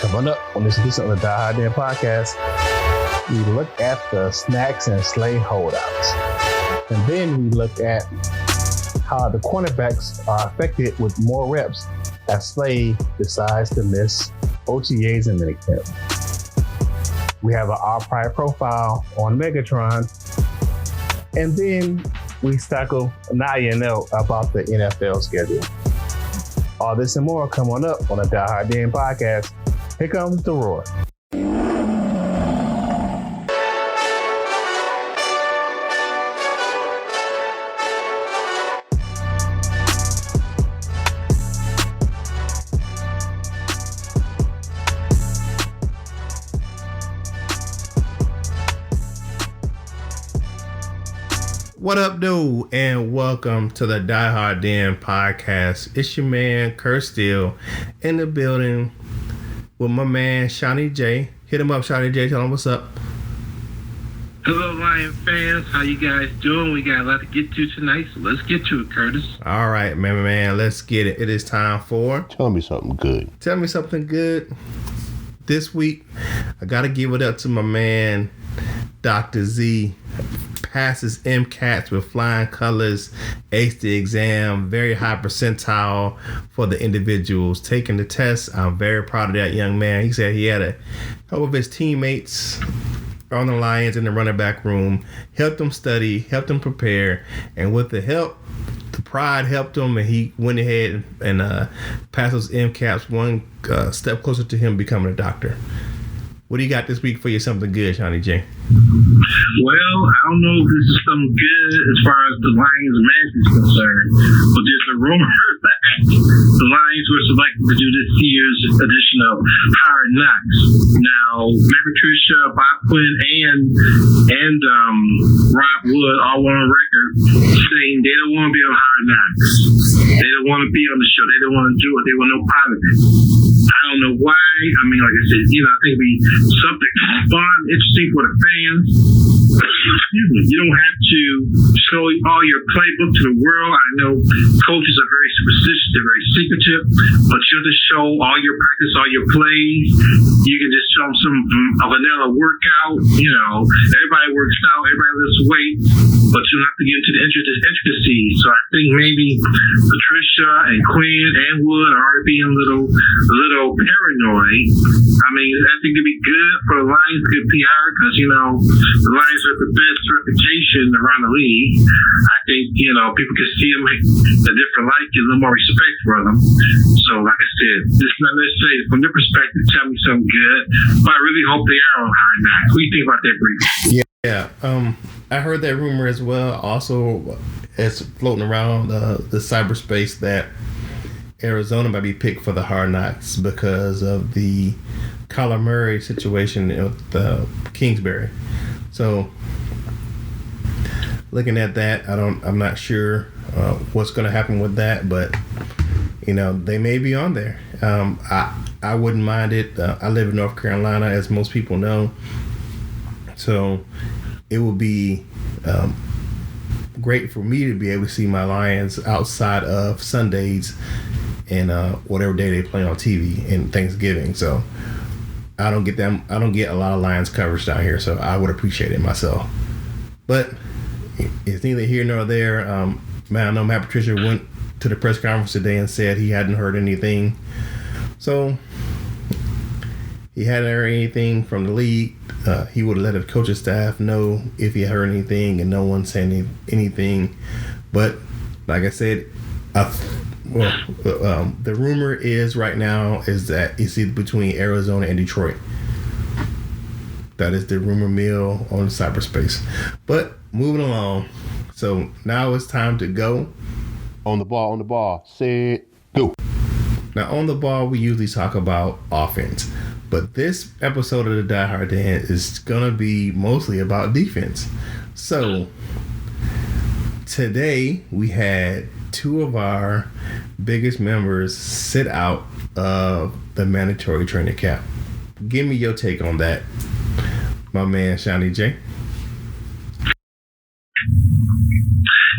Coming up on this edition of the Die Hard Den podcast, we look at the Snacks and Slay holdouts. And then we look at how the cornerbacks are affected with more reps as Slay decides to miss OTAs and minicamp. We have an all-prior profile on Megatron. And then we tackle now you know about the NFL schedule. All this and more coming up on the Die Hard Den podcast. Here comes the roar. What up, dude? And welcome to the Die Hard Den podcast. It's your man, Kurt Steele, in the building with my man, Seany J. Hit him up, Seany J. Tell him what's up. Hello, Lion fans. How you guys doing? We got a lot to get to tonight, so let's get to it, Curtis. All right, man. Let's get it. It is time for... Tell me something good. Tell me something good. This week, I got to give it up to my man, Dr. Z. Passes MCATs with flying colors, aced the exam, very high percentile for the individuals taking the test. I'm very proud of that young man. He said he had a couple of his teammates on the Lions in the running back room, helped them study, helped them prepare, and with the help, the pride helped him, and he went ahead and passed those MCATs one step closer to him becoming a doctor. What do you got this week for you? Something good, Seany J? Well, I don't know if this is something good as far as the Lions match is concerned, but there's a rumor that the Lions were selected to do this year's edition of Hard Knocks. Now, Matt Patricia, Bob Quinn, and Rob Wood all on record saying they don't want to be on Hard Knocks. They don't want to be on the show. They don't want to do it. They want no part of it. I don't know why. I mean, like I said, I think it'd be something fun, interesting for the fans. Excuse me. You don't have to show all your playbook to the world. I know coaches are very superstitious, they're very secretive, but you have to show all your practice, all your plays. You can just show them a vanilla workout. Everybody works out, everybody lifts weights, but you don't have to get into the intricacies. So I think maybe Patricia and Quinn and Wood are already being a little paranoid. I mean, I think it'd be good for the Lions, good PR, because the Lions have the best reputation around the league. I think people can see them in a different light, get a little more respect for them. So, like I said, this is not necessarily from their perspective. Tell me something good, but I really hope they are on Hard Knocks. What do you think about that, Bree? Yeah. I heard that rumor as well. Also, it's floating around the cyberspace that Arizona might be picked for the Hard Knocks because of the Kyler Murray situation with Kingsbury. So, looking at that, I'm not sure what's going to happen with that, but they may be on there. I wouldn't mind it. I live in North Carolina, as most people know, so it would be great for me to be able to see my Lions outside of Sundays and whatever day they play on TV and Thanksgiving. So I don't get a lot of Lions coverage down here, so I would appreciate it myself. But it's neither here nor there. Man, I know Matt Patricia went to the press conference today and said he hadn't heard anything. So he hadn't heard anything from the league. He would have let the coaching staff know if he heard anything, and no one said anything. But like I said, the rumor is right now is that it's either between Arizona and Detroit. That is the rumor mill on the cyberspace. But moving along, so now it's time to go. On the ball, set, go. Now on the ball, we usually talk about offense, but this episode of the Die Hard Den is gonna be mostly about defense. So today we had two of our biggest members sit out of the mandatory training camp. Give me your take on that, my man Seany J.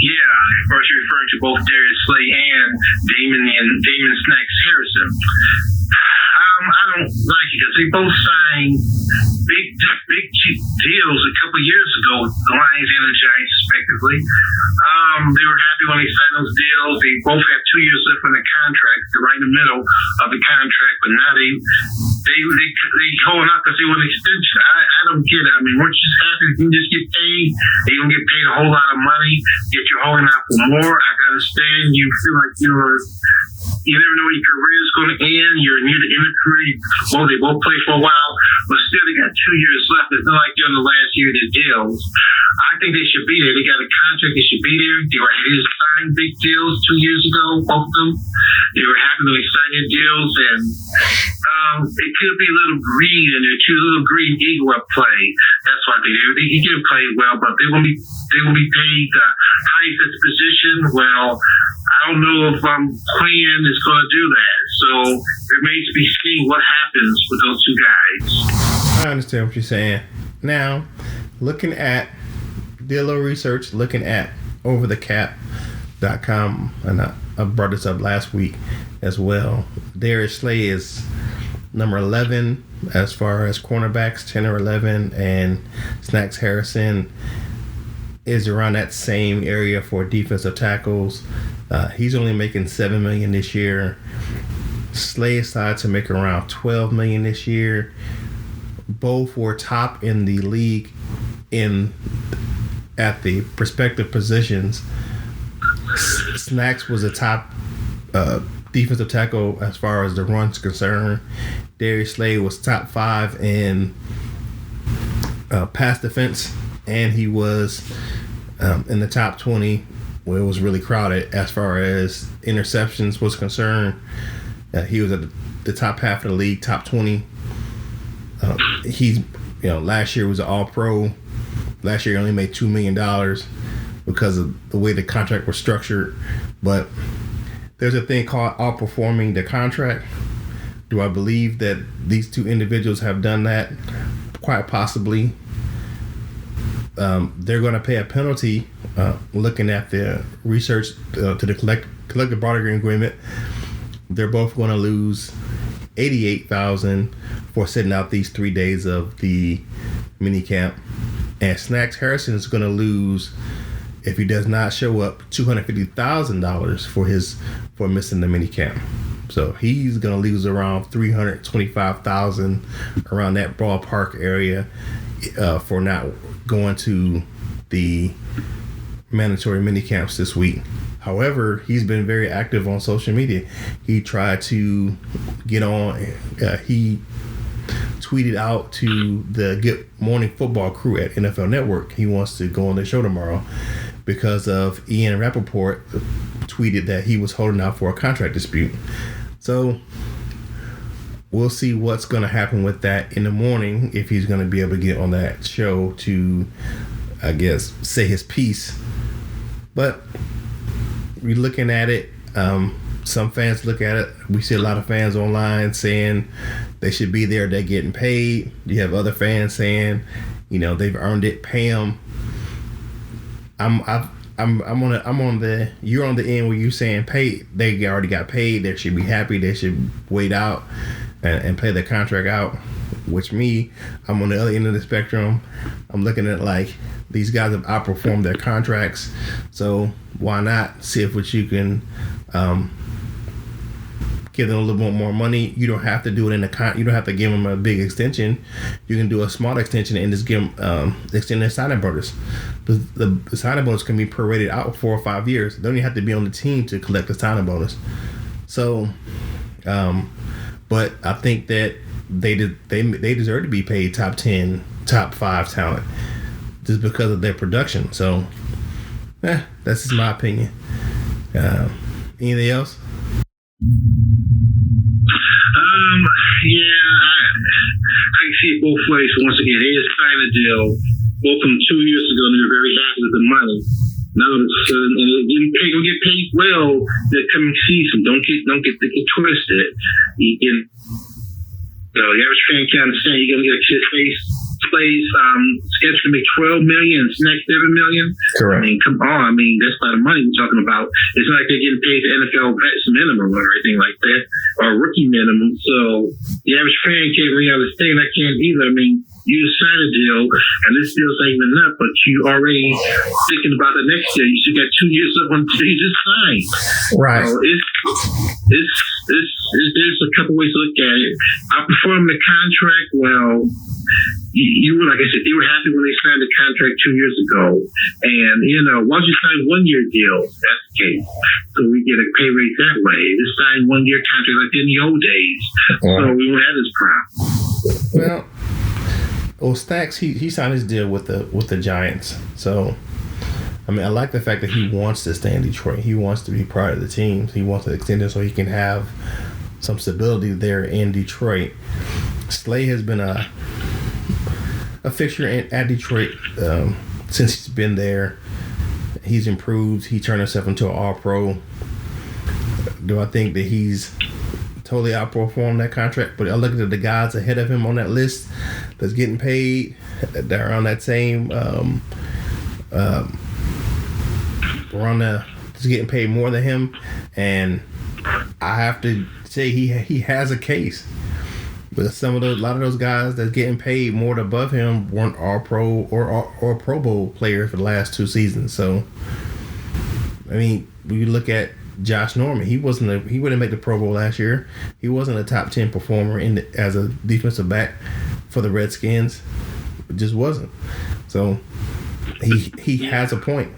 Yeah, of course you're referring to both Darius Slay and Damon Snacks Harrison. I don't like because they both signed big deals a couple years ago with the Lions and the Giants, respectively. They were happy when they signed those deals. They both have 2 years left on the contract. They're right in the middle of the contract, but now they holding out because they want an extension. I don't get it. I mean, weren't you just happy you can just get paid? They gonna get paid a whole lot of money, yet you're holding out for more. I can understand you feel like you never know when your career is going to end. You're near the end of the career. Well, they both play for a while, but still they got 2 years left. It's not like they're in the last year of their deals. I think they should be there. They got a contract. They should be there. They signed big deals 2 years ago, both of them. They were happy when they signed their deals, and it could be a little greed in there too, a little greed and ego at play. That's why he didn't play well, but they won't be paid the highest at the position. Well, I don't know if Quinn is going to do that. So it remains to be seen what happens with those two guys. I understand what you're saying. Now, looking at did a little research, looking at overthecap.com, and I brought this up last week as well. Darius Slay is number 11 as far as cornerbacks, 10 or 11, and Snacks Harrison is around that same area for defensive tackles. He's only making $7 million this year. Slay is decided to make around $12 million this year. Both were top in the league at the respective positions. Snacks was a top defensive tackle as far as the run's concerned. Darius Slay was top 5 in pass defense, and he was in the top 20 where it was really crowded as far as interceptions was concerned. He was at the top half of the league, top 20. He's last year was an All-Pro. Last year he only made $2 million because of the way the contract was structured. But there's a thing called outperforming the contract. Do I believe that these two individuals have done that? Quite possibly. They're going to pay a penalty. Looking at the research to the collective bargaining agreement, they're both going to lose $88,000 for sitting out these 3 days of the mini camp, and Snacks Harrison is going to lose, if he does not show up, $250,000 for missing the mini camp. So he's going to lose around $325,000 around that ballpark area for not going to the mandatory mini camps this week. However, he's been very active on social media. He tried to get on. He tweeted out to the Good Morning Football crew at NFL Network he wants to go on the show tomorrow because of Ian Rappaport tweeted that he was holding out for a contract dispute. So we'll see what's going to happen with that in the morning, if he's going to be able to get on that show to, I guess, say his piece. But we're looking at it. Some fans look at it. We see a lot of fans online saying they should be there. They're getting paid. You have other fans saying, they've earned it. Pay them. You're on the end where you're saying pay. They already got paid. They should be happy. They should wait out and play the contract out. Which I'm on the other end of the spectrum. I'm looking at like these guys have outperformed their contracts, so why not see if you can give them a little bit more money. You don't have to do it you don't have to give them a big extension. You can do a small extension and just give them extend their signing bonus. The signing bonus can be prorated out 4 or 5 years. They don't even have to be on the team to collect the signing bonus. So, but I think that they deserve to be paid top 10, top 5 talent just because of their production. So, that's just my opinion. Anything else? I can see it both ways. Once again, they just signed a deal both from 2 years ago, and they were very happy with the money. Now all of a sudden, and they'll get paid well the coming season. Don't get twisted. The average fan can't understand you're gonna get a kid's face Slay's scheduled to make $12 million and Snack $7 million. Correct. I mean, come on. I mean, that's a lot of money we're talking about. It's not like they're getting paid the NFL vets minimum or anything like that, or rookie minimum. So the average fan can't really understand. I can't either. I mean, you sign a deal, and this deal's not even up, but you already thinking about the next year. You still got 2 years up until you just signed. Right. So there's a couple ways to look at it. Outperforming the contract, well, you were, like I said, they were happy when they signed the contract 2 years ago. And, once you sign 1 year deal, that's the case. So we get a pay rate that way. Just sign 1 year contract like in the old days. So we won't have this problem. Well, Stacks, he signed his deal with the Giants. So, I mean, I like the fact that he wants to stay in Detroit. He wants to be part of the team. He wants to extend it so he can have some stability there in Detroit. Slay has been a fixture at Detroit since he's been there. He's improved. He turned himself into an All-Pro. Do I think that he's totally outperformed that contract? But I look at the guys ahead of him on that list that's getting paid. They're on that same just getting paid more than him, and I have to say he has a case. But a lot of those guys that's getting paid more above him weren't All-Pro or Pro Bowl players for the last 2 seasons. So, I mean, when you look at Josh Norman, he wouldn't make the Pro Bowl last year. He wasn't a top 10 performer as a defensive back for the Redskins. It just wasn't. So he has a point.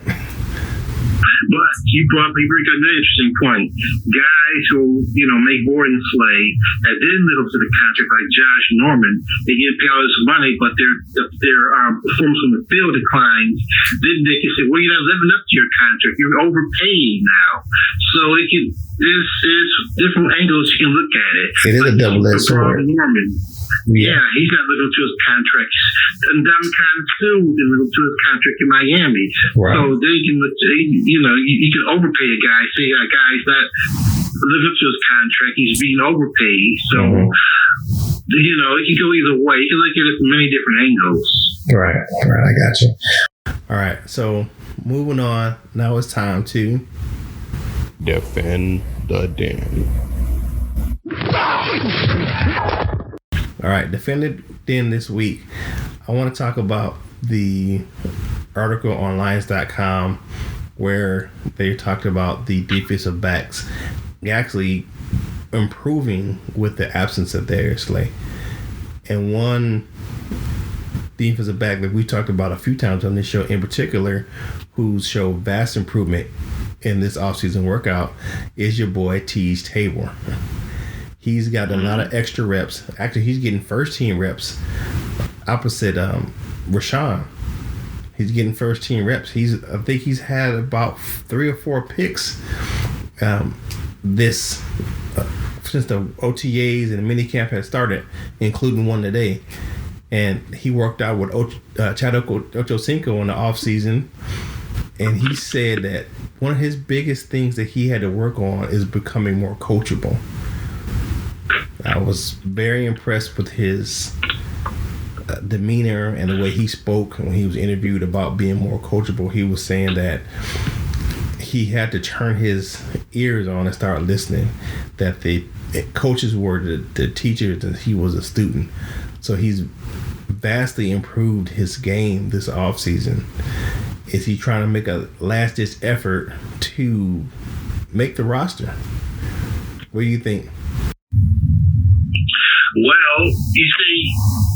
But you bring up another interesting point. Guys who, make more than Slay, that didn't live up to the contract, like Josh Norman, they get paid all this money, but their performance on the field declines. Then they can say, well, you're not living up to your contract. You're overpaid now. So there's different angles you can look at it. It is a double-edged sword. Norman. Yeah, he's not living up to his contract. And Dominican too didn't live up to his contract in Miami. Right. So they can, you can overpay a guy. Say a guy's not living up to his contract. He's being overpaid. So, it can go either way. You can look at it from many different angles. Right. I got you. All right. So moving on. Now it's time to defend the den. All right, Defended Den this week. I want to talk about the article on Lions.com where they talked about the defensive backs actually improving with the absence of Darius Slay. And one defensive back that we talked about a few times on this show in particular, who's showed vast improvement in this offseason workout, is your boy Teez Tabor. He's got a lot of extra reps. Actually, he's getting first-team reps opposite Rashawn. He's getting first-team reps. I think he's had about 3 or 4 picks since the OTAs and the minicamp had started, including one today. And he worked out with Chad Ochocinco in the offseason. And he said that one of his biggest things that he had to work on is becoming more coachable. I was very impressed with his demeanor and the way he spoke when he was interviewed about being more coachable. He was saying that he had to turn his ears on and start listening, that the coaches were the teachers and he was a student. So he's vastly improved his game this offseason. Is he trying to make a last-ditch effort to make the roster? What do you think? Well, you see,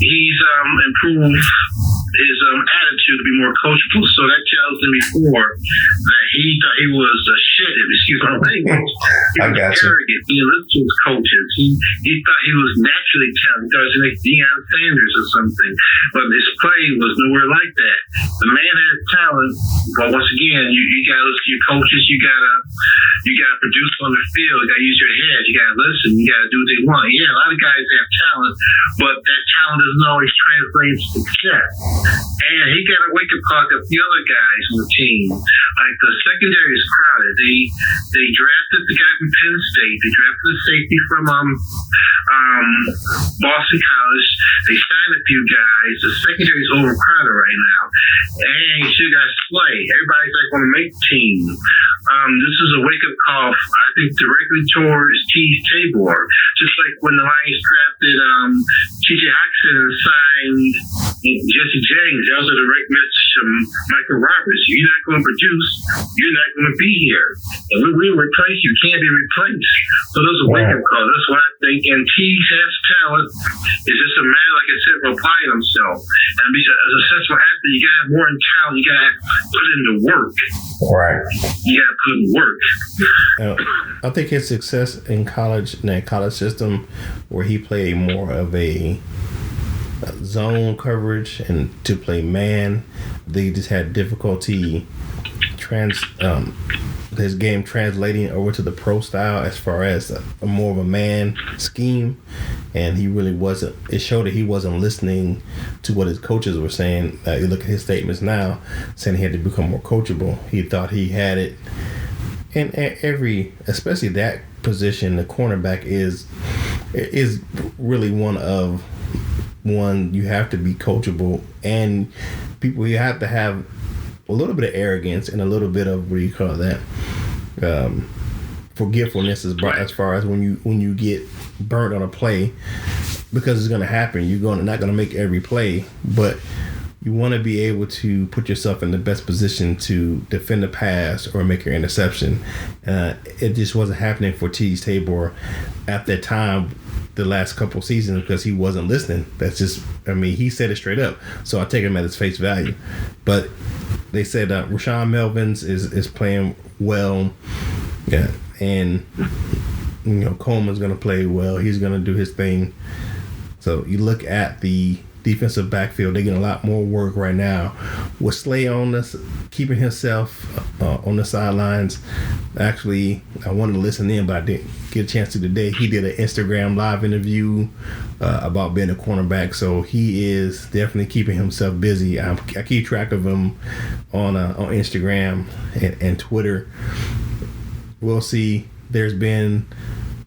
he's improved his attitude to be more coachable. So that tells him before that he thought he was a shit. Excuse my language. He was arrogant. He listened to his coaches. He thought he was naturally talented. He thought he was like Deion Sanders or something. But his play was nowhere like that. The man has talent, but once again, you got to listen to your coaches. You got to produce on the field. You got to use your head. You got to listen. You got to do what they want. Yeah, a lot of guys have talent, but that talent doesn't always translate to success. And he got a wake up call like a few other guys on the team. Like the secondary is crowded. They drafted the guy from Penn State. They drafted the safety from Boston College. They signed a few guys. The secondary is overcrowded right now. And you still got Slay. Everybody's like want to make the team. This is a wake up call, I think, directly towards Tease Tabor. Just like when the Lions drafted TJ Hawkinson and signed Jesse James, that was a direct message to Michael Roberts. You're not going to produce. You're not going to be here. And we replace you. Can't be replaced. So those are wake up calls. That's what I think. And Tease has talent. It's just a matter, like I said, of applying himself. And as a successful athlete, you got to have more in talent. You got to put in the work. Right. You got to put in work. I think his success in college, in that college system, where he played more of a zone coverage and to play man, they just had difficulty his game translating over to the pro style as far as a more of a man scheme, and he really wasn't. It showed that he wasn't listening to what his coaches were saying. You look at his statements now, saying he had to become more coachable. He thought he had it. And especially that position, the cornerback is really one you have to be coachable, and you have to have a little bit of arrogance and a little bit of, what do you call that, forgetfulness as far as when you get burnt on a play, because it's going to happen. You're not going to make every play, but you want to be able to put yourself in the best position to defend the pass or make your interception. It just wasn't happening for Tease Tabor at that time, the last couple seasons, because he wasn't listening. That's just, he said it straight up, so I take him at his face value. But they said Rashaan Melvins is playing well, yeah, and Coleman's going to play well. He's going to do his thing. So you look at the defensive backfield, they get a lot more work right now with Slay on this, keeping himself on the sidelines. Actually, I wanted to listen in, but I didn't get a chance to today. He did an Instagram live interview about being a cornerback, so he is definitely keeping himself busy. I keep track of him on Instagram and Twitter. We'll see. There's been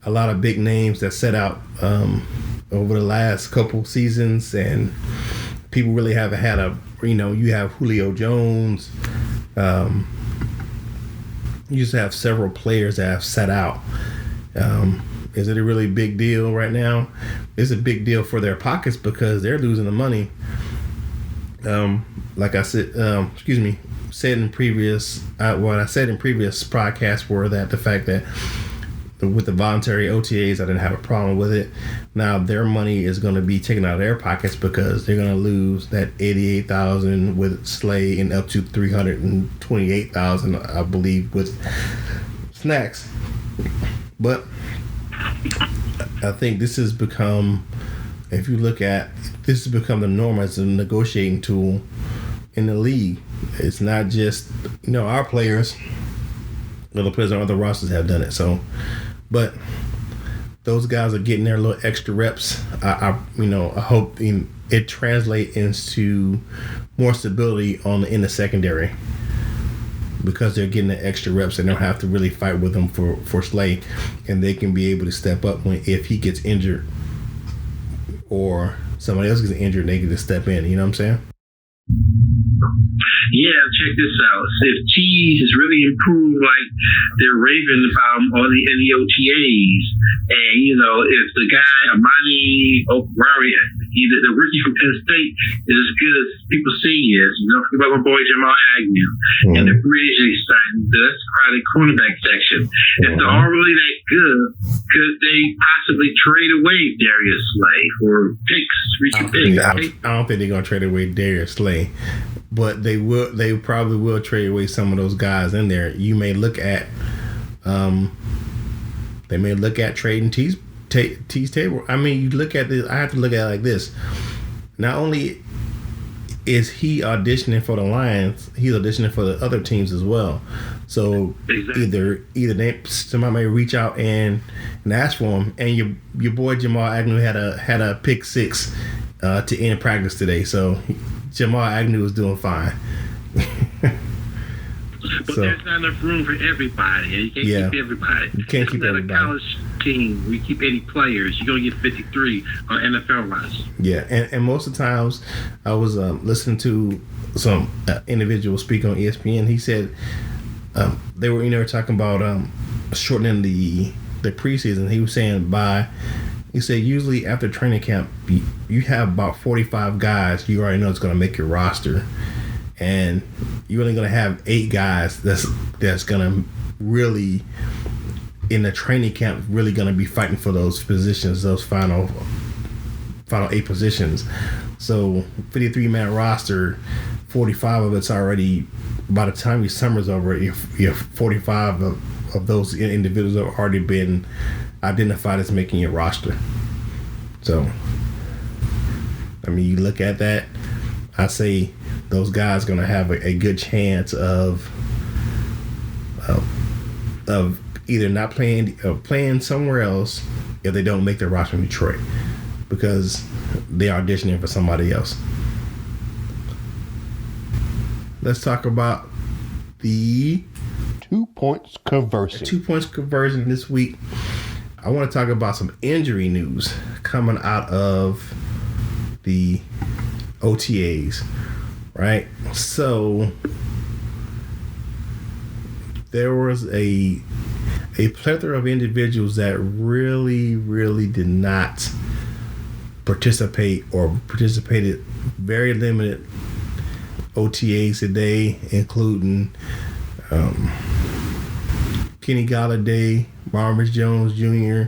a lot of big names that set out over the last couple seasons, and people really haven't had you have Julio Jones. You just have several players that have set out. Is it a really big deal right now? It's a big deal for their pockets because they're losing the money. Like I said, said in previous, what I said in previous podcasts were that the fact that with the voluntary OTAs, I didn't have a problem with it. Now their money is going to be taken out of their pockets because they're going to lose that $88,000 with Slay and up to $328,000, I believe, with Snacks. But I think this has become, if you look at, this has become the norm as a negotiating tool in the league. It's not just our players. Other players on other rosters have done it. So. But those guys are getting their little extra reps. I hope it translates into more stability in the secondary, because they're getting the extra reps. They don't have to really fight with them for Slay, and they can be able to step up if he gets injured or somebody else gets injured. They can just step in. You know what I'm saying? Yeah, check this out. If Tease has really improved like they're raving about in the OTAs, and if the guy Amani Okwari, the rookie from Penn State, is as good as people say he is, don't forget about my boy Jamal Agnew and the free agent signing. That's probably the cornerback section. If they're all really that good, could they possibly trade away Darius Slay for picks, recent picks? I don't think they're gonna trade away Darius Slay. But they will. They probably will trade away some of those guys in there. You may look at, they may look at trading Tease Tabor. You look at this. I have to look at it like this. Not only is he auditioning for the Lions, he's auditioning for the other teams as well. So either somebody may reach out and ask for him. And your boy Jamal Agnew had a pick six to end practice today. So Jamal Agnew is doing fine. But there's not enough room for everybody, and you can't keep everybody. You can't keep everybody. A college team, we keep 80 players. You're going to get 53 on NFL roster. Yeah, and most of the times, I was listening to some individual speak on ESPN. He said they were talking about shortening the preseason. He was saying he said usually after training camp, you have about 45 guys you already know is going to make your roster. And you're only going to have 8 guys that's going to really, in the training camp, really going to be fighting for those positions, those final 8 positions. So 53-man roster, 45 of it's already, by the time your summer's over, you have 45 of those individuals have already been identified as making your roster. So, I mean, you look at that, I say those guys going to have a good chance of either not playing or playing somewhere else if they don't make their roster in Detroit because they're auditioning for somebody else. Let's talk about the 2 points conversion. 2 points conversion this week. I want to talk about some injury news coming out of the OTAs. Right, so there was a plethora of individuals that really, really did not participate or participated very limited OTAs today, including Kenny Galladay, Marvin Jones Jr.,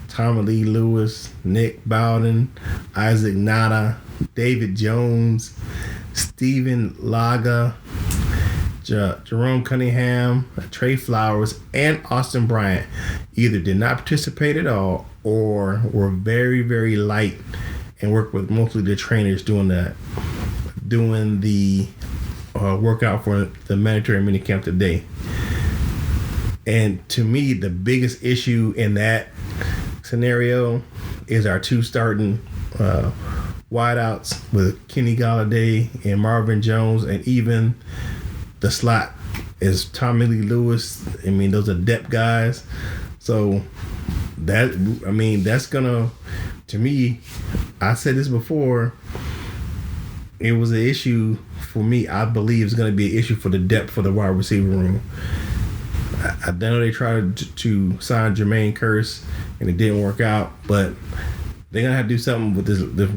Tommy Lee Lewis, Nick Bowden, Isaac Nada, David Jones, Stephen Laga, Jerome Cunningham, Trey Flowers, and Austin Bryant either did not participate at all or were very, very light and worked with mostly the trainers doing the workout for the mandatory minicamp today. And to me, the biggest issue in that scenario is our 2 starting wideouts with Kenny Galladay and Marvin Jones, and even the slot is Tommy Lee Lewis. I mean, those are depth guys. So that's gonna, to me, I said this before, it was an issue for me. I believe it's gonna be an issue for the depth for the wide receiver room. I know they tried to sign Jermaine Kearse and it didn't work out, but they're going to have to do something with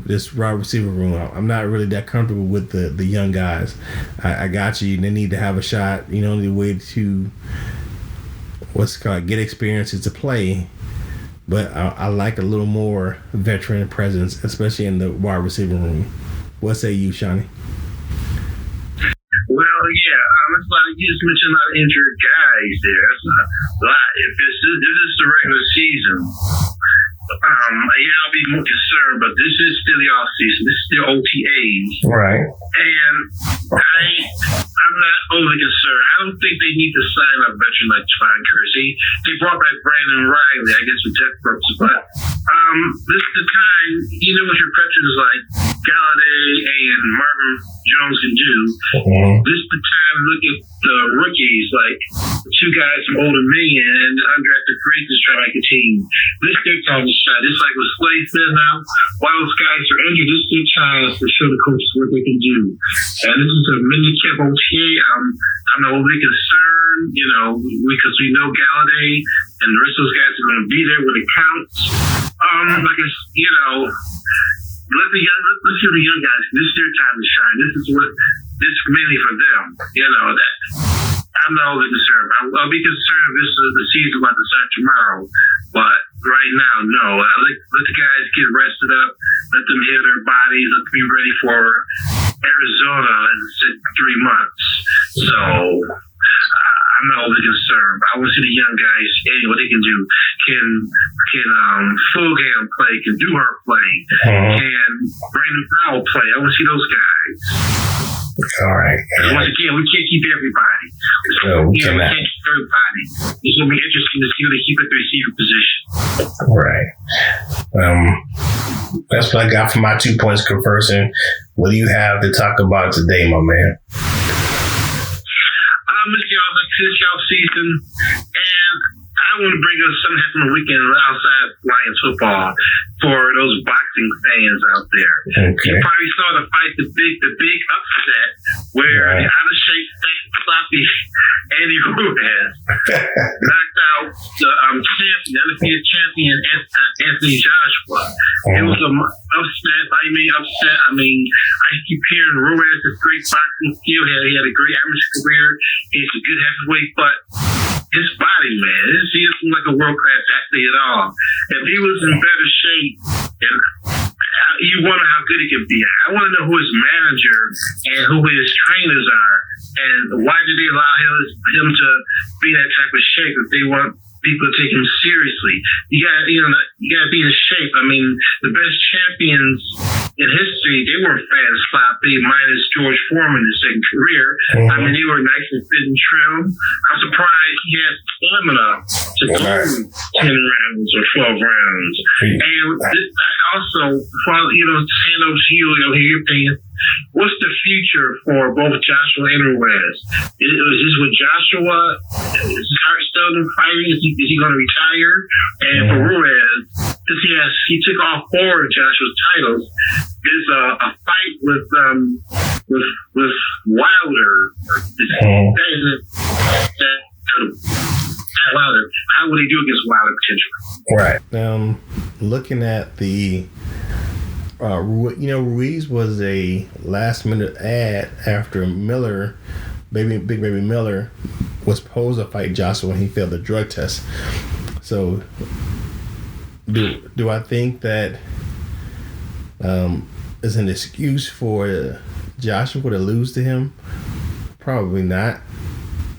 this wide receiver room. I'm not really that comfortable with the young guys. I got you. They need to have a shot. You know, the way to get experiences to play. But I like a little more veteran presence, especially in the wide receiver room. What say you, Seany? Well, yeah, it's like you just mentioned a lot of injured guys there. That's a lot. If this is the regular season, I'll be more concerned, but this is still the offseason. This is still OTAs. Right. And I'm not overly concerned. I don't think they need to sign a veteran like Javon Kearse. They brought back Brandon Riley, I guess, for depth purposes. But this is the time, what your veterans like Galladay and Marvin Jones can do. Mm-hmm. This is the time to look at the rookies, like the 2 guys from Old Dominion and the undrafted free agents trying to make a team. This is their time to shine. Just like what Slade said now, while those guys are injured, this is their chance to show the coaches what they can do. And this is a minicamp OTA. I'm not overly concerned, because we know Galladay and the rest of those guys are going to be there when it counts. Let's hear the young guys. This is their time to shine. This is mainly for them. That I'm not overly concerned. I'll be concerned if this is the season about to start tomorrow. But right now, no. Let the guys get rested up. Let them heal their bodies. Let them be ready for Arizona in 3 months. So I'm not overly concerned. I want to see the young guys, what they can do. Can Fulgham play? Can Duhart play? Can Brandon Powell play? I want to see those guys. All right. Once again, we can't keep everybody. No, we You know, we cannot. can't keep everybody. It's going to be interesting to see who they keep at the receiver position. Right. That's what I got for my 2 points conversing. What do you have to talk about today, my man? It's y'all season, and I want to bring up something happened on the weekend outside Lions football for those boxing fans out there. Okay. You probably saw the fight, the big upset where the out of shape, fat, sloppy Andy Ruiz knocked out the undefeated champion Anthony Joshua. It was an upset. I mean, I keep hearing Ruiz has great boxing skill. He had a great amateur career. He's a good heavyweight, but his body, man, he isn't like a world-class athlete at all. If he was in better shape, and you wonder how good he could be. I want to know who his manager and who his trainers are, and why did they allow him to be in that type of shape if they want people to take him seriously? You got to be in shape. I mean, the best champions in history, they weren't fat and sloppy, minus George Foreman in his second career. I mean, they were nice and fit and trim. I'm surprised he had stamina to go 10 rounds or 12 rounds. And also, saying those hear your opinion. What's the future for both Joshua and Ruiz? Is this with Joshua? Is his heart still in fighting? Is he going to retire? And for Ruiz, since he took all 4 of Joshua's titles, there's a fight with Wilder. Wilder. How would he do against Wilder potentially? Right. Looking at the Ruiz was a last-minute ad after Big Baby Miller was supposed to fight Joshua when he failed the drug test. So, do I think that is an excuse for Joshua to lose to him? Probably not.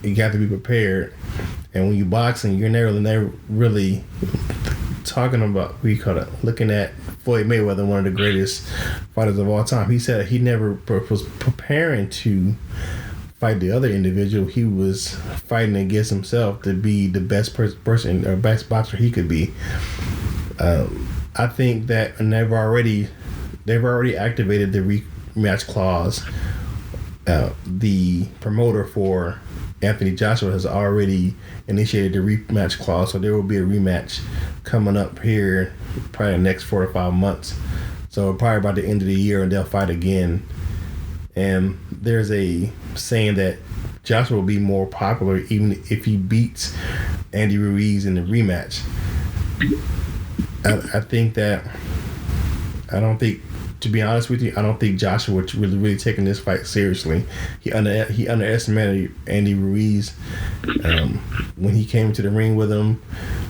You got to be prepared. And when you boxing, you're never really talking about looking at Floyd Mayweather, one of the greatest fighters of all time. He said he never was preparing to fight the other individual. He was fighting against himself to be the best person or best boxer he could be. I think that they've already activated the rematch clause. The promoter for Anthony Joshua has already initiated the rematch clause, so there will be a rematch coming up here probably the next 4 or 5 months. So probably by the end of the year, and they'll fight again. And there's a saying that Joshua will be more popular even if he beats Andy Ruiz in the rematch. I think that to be honest with you, I don't think Joshua was really taking this fight seriously. He underestimated Andy Ruiz when he came to the ring with him.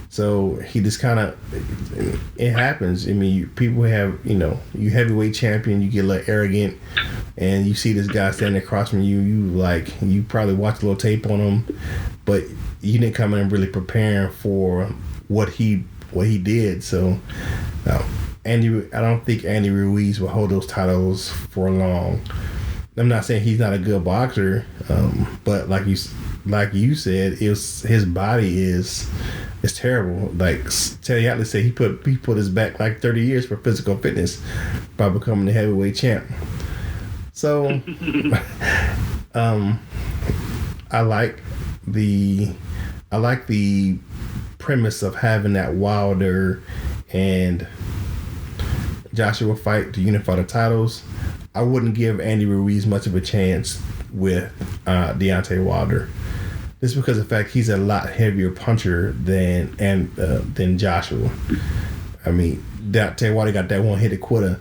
So he just it happens. I mean, people have, you heavyweight champion, you get a little arrogant, and you see this guy standing across from you, you probably watch a little tape on him, but you didn't come in really preparing for what he did. So, I don't think Andy Ruiz will hold those titles for long. I'm not saying he's not a good boxer, but like you said, his body is terrible. Like Teddy Atlas said, he put his back like 30 years for physical fitness by becoming the heavyweight champ. So, I like the premise of having that Wilder and Joshua fight to unify the titles. I wouldn't give Andy Ruiz much of a chance with Deontay Wilder, just because of the fact he's a lot heavier puncher than Joshua. I mean, Deontay Wilder got that one-hitter quitter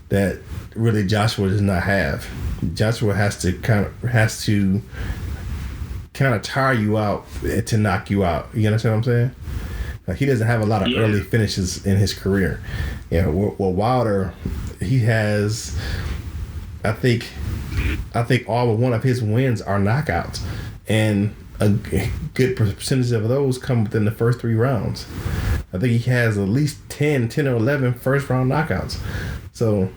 that really Joshua does not have. Joshua has to kind of tire you out to knock you out. You understand what I'm saying? Like, he doesn't have a lot of early finishes in his career. Well, Wilder, he has, I think all but one of his wins are knockouts, and a good percentage of those come within the first 3 rounds. I think he has at least 10 or 11 first round knockouts. So,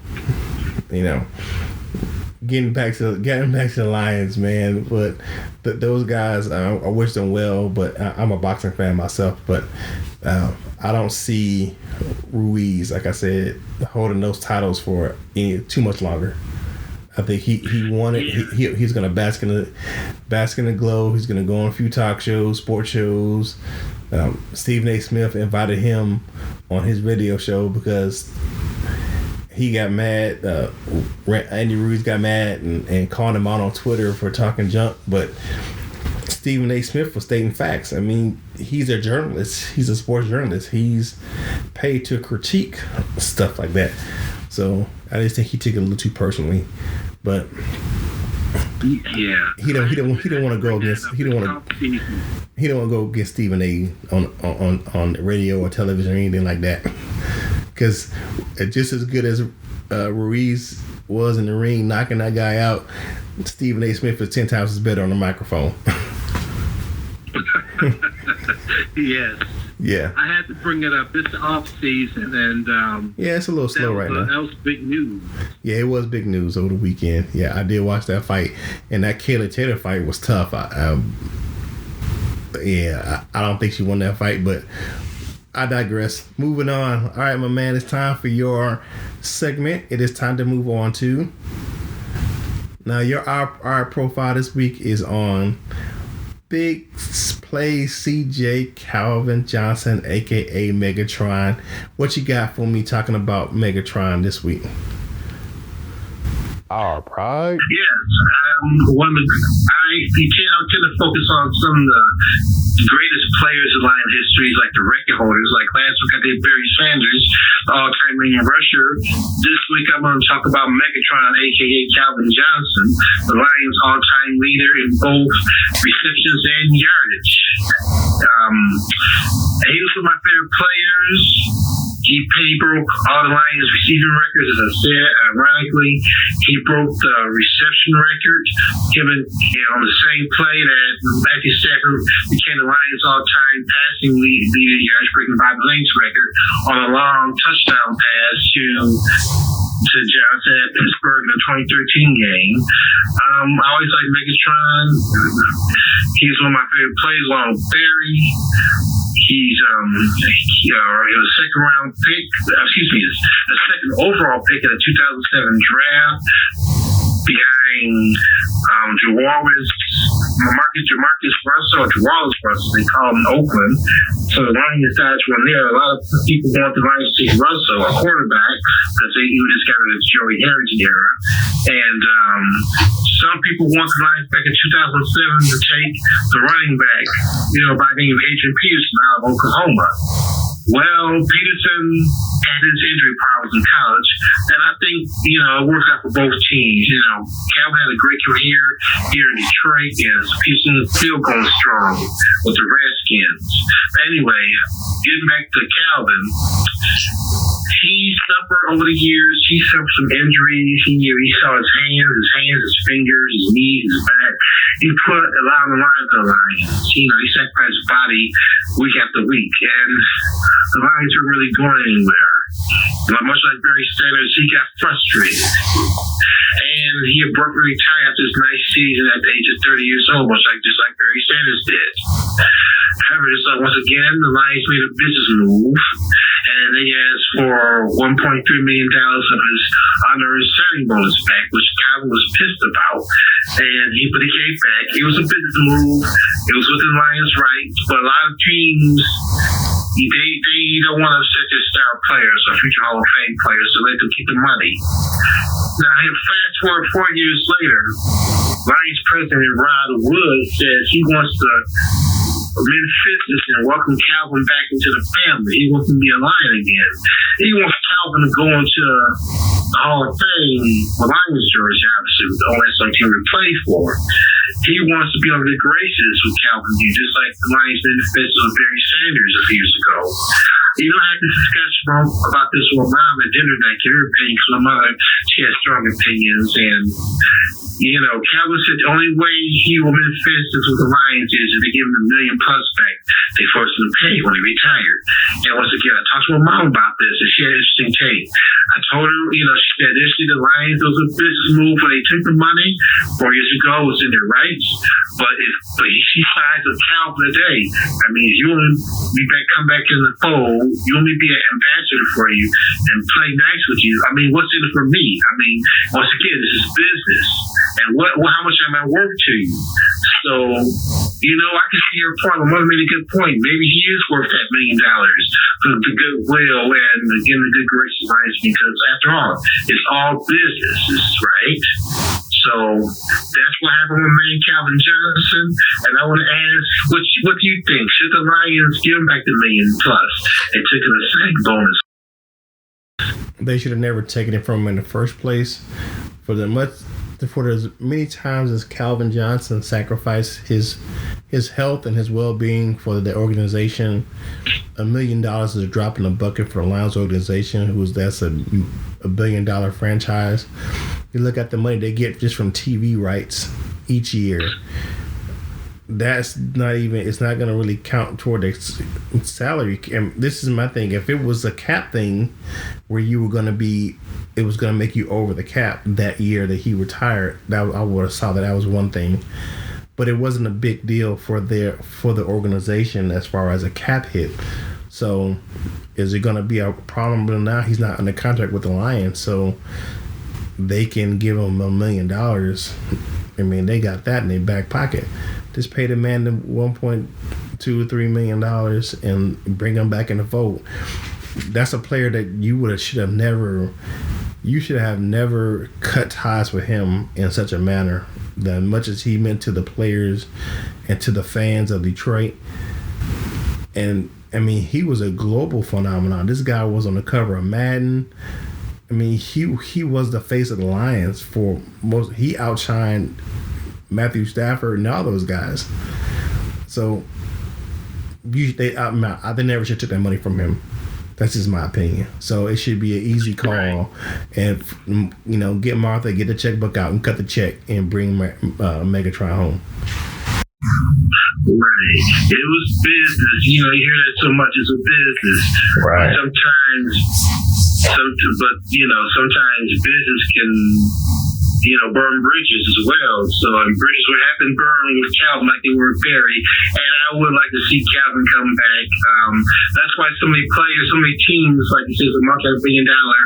getting back to the Lions, man. But those guys, I wish them well. But I'm a boxing fan myself. But I don't see Ruiz, like I said, holding those titles for too much longer. I think he won it. He's gonna bask in the glow. He's gonna go on a few talk shows, sports shows. Stephen A. Smith invited him on his radio show because he got mad. Andy Ruiz got mad and called him out on Twitter for talking junk. But Stephen A. Smith was stating facts. I mean, he's a journalist. He's a sports journalist. He's paid to critique stuff like that. So I just think he took it a little too personally. But yeah, he don't want to go against. He don't want to go against Stephen A. on radio or television or anything like that. Because just as good as Ruiz was in the ring knocking that guy out, Stephen A. Smith is 10 times better on the microphone. Yes. Yeah. I had to bring it up. It's off season, and yeah, it's a little slow right now. That was big news. Yeah, it was big news over the weekend. Yeah, I did watch that fight, and that Kayla Taylor fight was tough. I don't think she won that fight, but I digress. Moving on. All right, my man, it's time for your segment. It is time to move on to. Now, our profile this week is on Big Play CJ Calvin Johnson, aka Megatron. What you got for me talking about Megatron this week? Our pride. Yes, I tend to focus on some of the greatest players in Lion history, like the record holders. Like last week, I did Barry Sanders, the all-time leading rusher. This week, I'm going to talk about Megatron, aka Calvin Johnson, the Lions' all-time leader in both receptions and yardage. He was one of my favorite players. He broke all the Lions receiving records, as I said. Ironically, he broke the reception record, given on the same play that Matthew Stafford became the Lions' all-time passing leader yards, breaking Bob Lane's record on a long touchdown pass to Johnson at Pittsburgh in the 2013 game. I always like Megatron. He's one of my favorite players, along with Barry. He's he was a second round pick, a second overall pick in the 2007 draft behind Jamarcus Russell, or Jawalis Russell, they call him in Oakland. So the Lions guys were there. A lot of people want the Lions to take Russell, a quarterback, because he just got rid of the Joey Harrington era. And some people want the Lions back in 2007 to take the running back, by the name of Adrian Peterson out of Oklahoma. Well, Peterson had his injury problems in college, and I think, it worked out for both teams. Calvin had a great career here in Detroit, and Peterson is still going strong with the Redskins. Anyway, getting back to Calvin, he suffered over the years. He suffered some injuries. He saw his hands, his fingers, his knees, his back. He put a lot on the lines of the Lions. He sacrificed his body week after week, and the Lions weren't really going anywhere. Much like Barry Sanders, he got frustrated. And he abruptly retired after his nice season at the age of 30 years old, just like Barry Sanders did. However, once again, the Lions made a business move, and they asked for $1.3 million of his honorary signing bonus back, which Calvin was pissed about. But he came back. It was a business move. It was within Lions' rights, but a lot of teams, they don't want to upset their star players or future Hall of Fame players, so let them keep the money. Now, fast forward 4 years later, Lions president Rod Wood says he wants to mend fences and welcome Calvin back into the family. He wants to be a Lion again. He wants Calvin to go into the Hall of Fame with Lions jersey, obviously, with the only team to play for. He wants to be on the graces with Calvin, just like the Lions mended fences with Barry Sanders a few years ago. I had this discussion about this with Mom at dinner that gave her opinion, because my mother, she has strong opinions, and Calvin said the only way he will miss business with the Lions is if they give him $1 million plus back. They force him to pay when he retired. And once again, I talked to my mom about this, and she had an interesting take. I told her, she said initially the Lions, it was a business move when they took the money 4 years ago, it was in their rights. But if she signs with Calvin today, if you want to come back in the fold, you want me to be an ambassador for you and play nice with you. What's in it for me? Once again, this is business. And how much am I worth to you? So, I can see your point. My mother made a good point. Maybe he is worth that $1 million for the goodwill and again the good graces of Lions, because after all, it's all businesses, right? So that's what happened with me and Calvin Johnson. And I want to ask, what do you think? Should the Lions give him back the $1 million plus and take a sack bonus? They should have never taken it from him in the first place. For as many times as Calvin Johnson sacrificed his health and his well-being for the organization, $1 million is a drop in the bucket for the Lions organization, that's a $1 billion franchise. You look at the money they get just from TV rights each year. It's not going to really count toward their salary. And this is my thing. If it was a cap thing where it was going to make you over the cap that year that he retired, I would have saw that was one thing. But it wasn't a big deal for the organization as far as a cap hit. So is it going to be a problem? But now he's not under contract with the Lions, so they can give him $1 million. They got that in their back pocket. Just pay the man the $1.2 or $3 million and bring him back in the fold. That's a player that you should have never cut ties with him in such a manner. That much as he meant to the players and to the fans of Detroit. And he was a global phenomenon. This guy was on the cover of Madden. He was the face of the Lions for most. He outshined Matthew Stafford and all those guys. So they never should have took that money from him. That's just my opinion. So it should be an easy call, and get Martha, get the checkbook out, and cut the check, and bring Megatron home. Right. It was business. You hear that so much. It's a business. Right. Sometimes business can burn bridges as well. So bridges would have been burned with Calvin like they were buried. And I would like to see Calvin come back. That's why so many players, so many teams, like you said, the multi-billion-dollar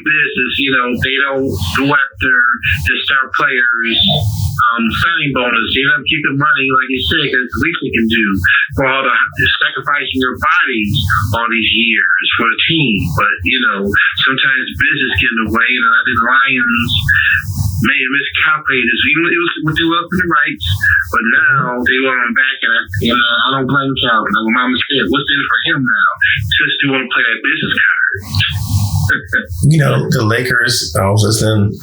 business, they don't go after the star players signing bonus. They don't keep the money, like you said, because the least they can do for all the sacrificing their bodies all these years for the team. But, sometimes business get in the way, and I think the Lions may have miscalculated this. It was what they were up to the rights, but now they want him back, and I don't blame Calvin. Like Mama said, what's in it for him now? Just to want to play that business card. The Lakers, I was listening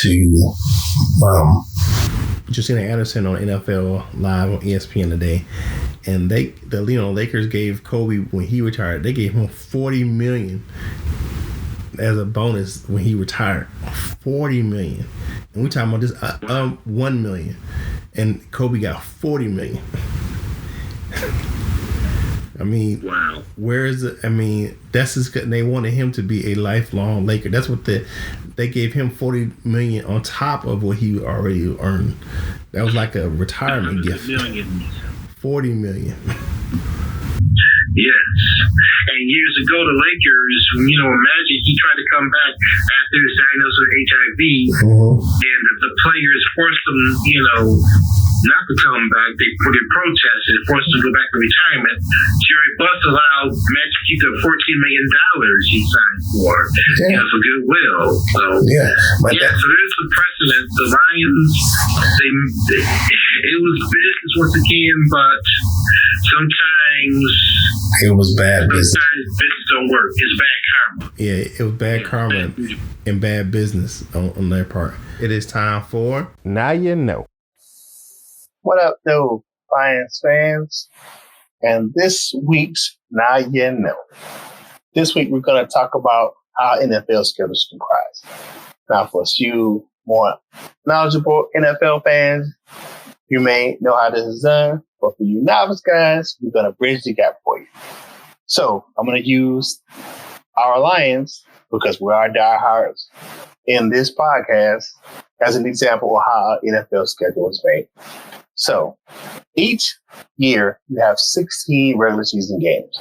to Justina Anderson on NFL Live on ESPN today, and the Lakers gave Kobe, when he retired, they gave him $40 million as a bonus when he retired. $40 million, and we're talking about this $1 million, and Kobe got $40 million. Wow. Where is it? That's just, they wanted him to be a lifelong Laker. That's what they gave him $40 million on top of what he already earned. That was like a retirement gift. $40 million. Yes. And years ago, the Lakers, Magic, he tried to come back after his diagnosis with HIV, and the players forced him, not to come back. They protested, forced him to go back to retirement. Jerry Buss allowed Magic to keep the $14 million he signed for, for goodwill. So so there's some precedent. The Lions, it was business once again, but sometimes it was bad business. Sometimes business don't work. It's bad karma. Yeah, it was bad karma and bad business on their part. It is time for Now You Know. What up, though, Lions fans? And this week's Now You Know. This week, we're going to talk about how NFL schedules comprise. Now, for you more knowledgeable NFL fans, you may know how this is done. But for you novice guys, we're going to bridge the gap for you. So I'm going to use our Lions, because we are diehards, in this podcast as an example of how an NFL schedule is made. So each year you have 16 regular season games.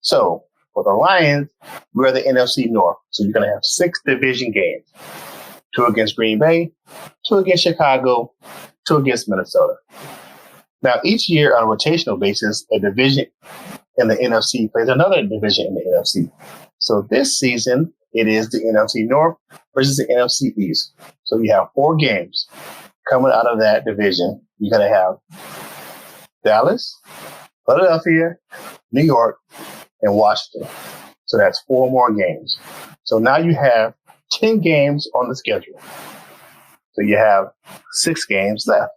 So for the Lions, we're the NFC North. So you're going to have 6 division games. 2 against Green Bay, 2 against Chicago, 2 against Minnesota. Now, each year on a rotational basis, a division in the NFC plays another division in the NFC. So this season, it is the NFC North versus the NFC East. So you have 4 games coming out of that division. You're going to have Dallas, Philadelphia, New York, and Washington. So that's 4 more games. So now you have 10 games on the schedule. So you have 6 games left.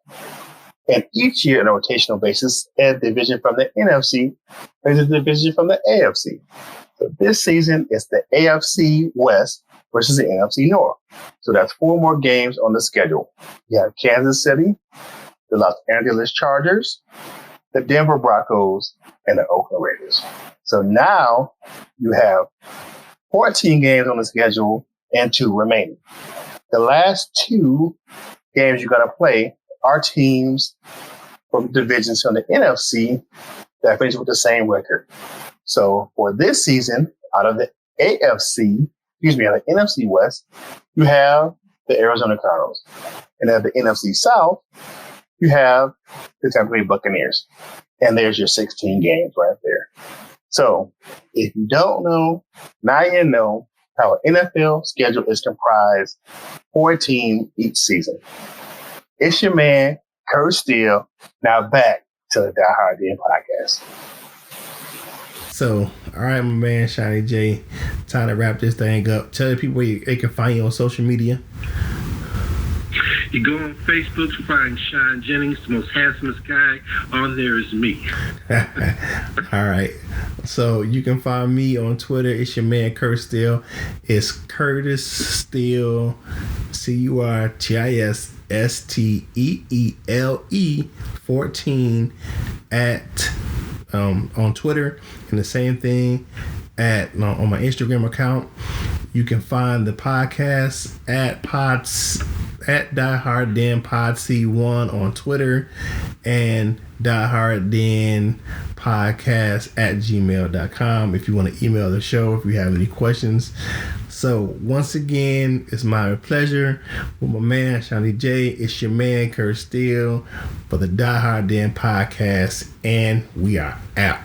And each year on a rotational basis, a division from the NFC plays a division from the AFC. So this season, it's the AFC West versus the NFC North. So that's 4 more games on the schedule. You have Kansas City, the Los Angeles Chargers, the Denver Broncos, and the Oakland Raiders. So now you have 14 games on the schedule and 2 remaining. The last 2 games you're going to play are teams from divisions from the NFC that finish with the same record. So for this season, out of the out of the NFC West, you have the Arizona Cardinals. And out of the NFC South, you have the Tampa Bay Buccaneers. And there's your 16 games right there. So if you don't know, now you know how an NFL schedule is comprised for a team each season. It's your man, Kurt Steele. Now back to the Die Hard Den podcast. So, all right, my man, Seany J, time to wrap this thing up. Tell the people where they can find you on social media. You go on Facebook to find Sean Jennings, the most handsomest guy on there is me. All right. So you can find me on Twitter. It's your man, Kurt Steele. It's Curtis Steele, CurtisSteele 14 at on Twitter, and the same thing at on my Instagram account. You can find the podcast at Die Hard Den Pod C1 on Twitter, and Die Hard Den Podcast at gmail.com if you want to email the show if you have any questions. So once again, it's my pleasure with my man Seany J. It's your man Kurt Steele for the Die Hard Den Podcast, and we are out.